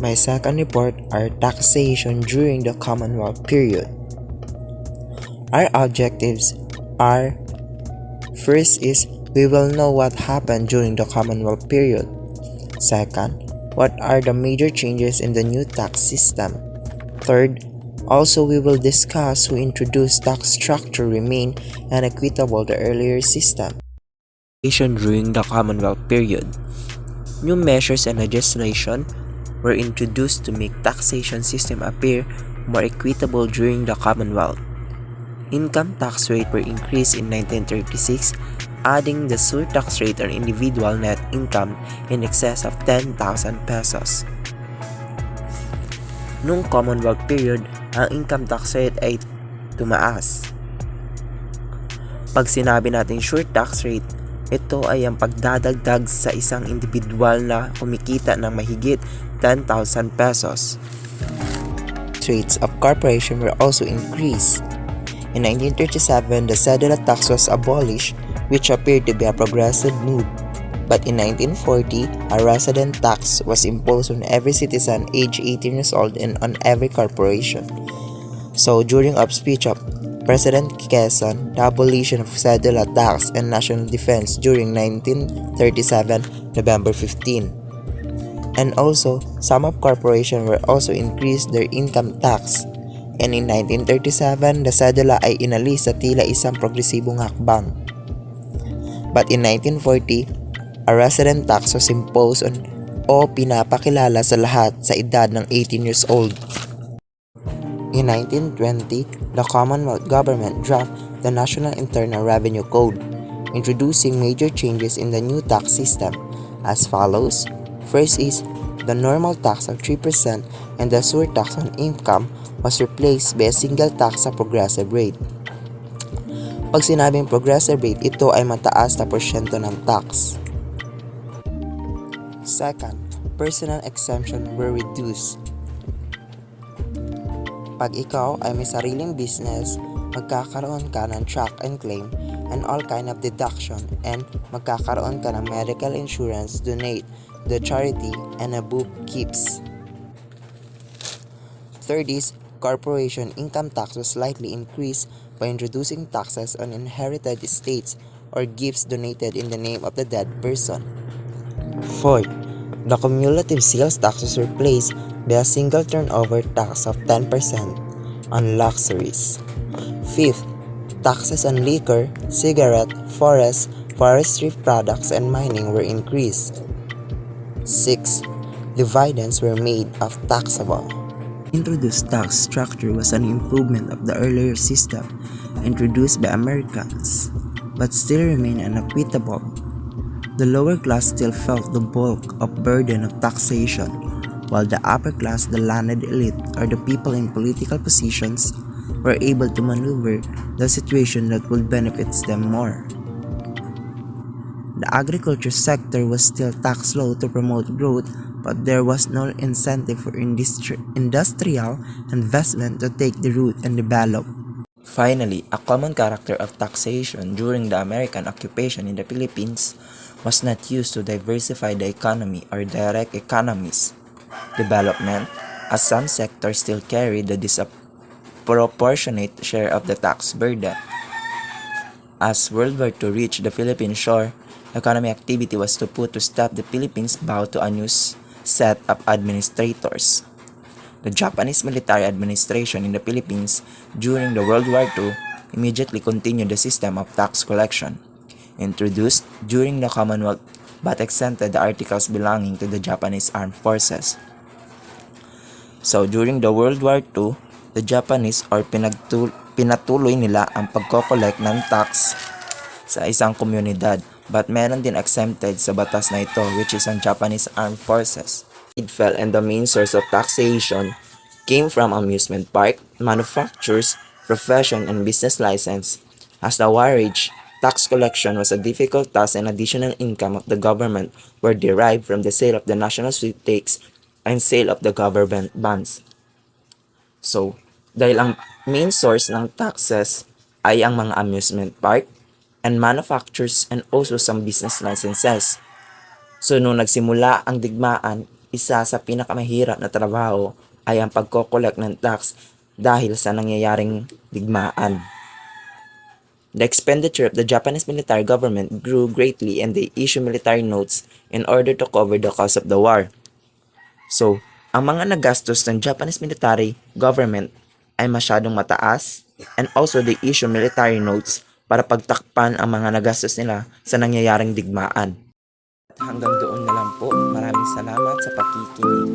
My second report are taxation during the commonwealth period. Our objectives are: first is we will know what happened during the commonwealth period. Second, what are the major changes in the new tax system? Third, also we will discuss who introduced tax structure remain and equitable the earlier system. Taxation during the commonwealth period. New measures and legislation were introduced to make taxation system appear more equitable during the commonwealth. Income tax rate were increased in 1936, adding the surtax rate on individual net income in excess of 10,000 pesos. Noong Commonwealth period, ang income tax rate ay tumaas. Pag sinabi natin surtax rate, ito ay ang pagdadagdag sa isang individual na kumikita ng mahigit 10,000 pesos. Rates of corporation were also increased. In 1937, the cedula tax was abolished, which appeared to be a progressive move. But in 1940, a resident tax was imposed on every citizen aged 18 years old and on every corporation. So during of speech of President Quezon, the abolition of cedula tax and national defense during 1937, November 15. And also, some of corporation were also increased their income tax. And in 1937, the cedula ay inalis sa tila isang progresibong hakbang. But in 1940, a resident tax was imposed on o pinapakilala sa lahat sa edad ng 18 years old. In 1920, the Commonwealth government drafted the National Internal Revenue Code, introducing major changes in the new tax system as follows. First is, the normal tax of 3% and the surtax on income was replaced by a single tax sa progressive rate. Pag sinabing progressive rate, ito ay mataas na porsyento ng tax. Second, personal exemption were reduced. Pag ikaw ay may sariling business, magkakaroon ka ng track and claim and all kind of deduction and magkakaroon ka ng medical insurance, donate, the charity, and a book keeps. Third is, corporation income tax was slightly increased by introducing taxes on inherited estates or gifts donated in the name of the dead person. Fourth, the cumulative sales tax was replaced by a single turnover tax of 10% on luxuries. Fifth, taxes on liquor, cigarette, forestry products, and mining were increased. Sixth, dividends were made of taxable. Introduced tax structure was an improvement of the earlier system introduced by Americans, but still remained unequitable. The lower class still felt the bulk of burden of taxation, while the upper class, the landed elite, or the people in political positions were able to maneuver the situation that would benefit them more. The agriculture sector was still taxed low to promote growth, but there was no incentive for industrial investment to take the root and develop. Finally, a common character of taxation during the American occupation in the Philippines was not used to diversify the economy or direct economies development, as some sectors still carried the disproportionate share of the tax burden. As World War II reached the Philippine shore, economic activity was to put to stop the Philippines bow to a new set of administrators. The Japanese military administration in the Philippines during the World War II immediately continued the system of tax collection, introduced during the Commonwealth but exempted the articles belonging to the Japanese armed forces. So during the World War II, the Japanese pinatuloy nila ang pagko-collect ng tax sa isang komunidad, but meron din exempted sa batas na ito, which is ang Japanese armed forces. It fell, and the main source of taxation came from amusement park, manufactures, profession, and business license. As the war raged, tax collection was a difficult task, and additional income of the government were derived from the sale of the national sweepstakes and sale of the government bonds. So, dahil ang main source ng taxes ay ang mga amusement park and manufacturers and also some business licenses. So, nung nagsimula ang digmaan, isa sa pinakamahirap na trabaho ay ang pagkokolek ng tax dahil sa nangyayaring digmaan. The expenditure of the Japanese military government grew greatly and they issued military notes in order to cover the cost of the war. So, ang mga nagastos ng Japanese military government ay masyadong mataas and also they issue military notes para pagtakpan ang mga nagastos nila sa nangyayaring digmaan. Hanggang doon na lang po. Maraming salamat sa pakikinig.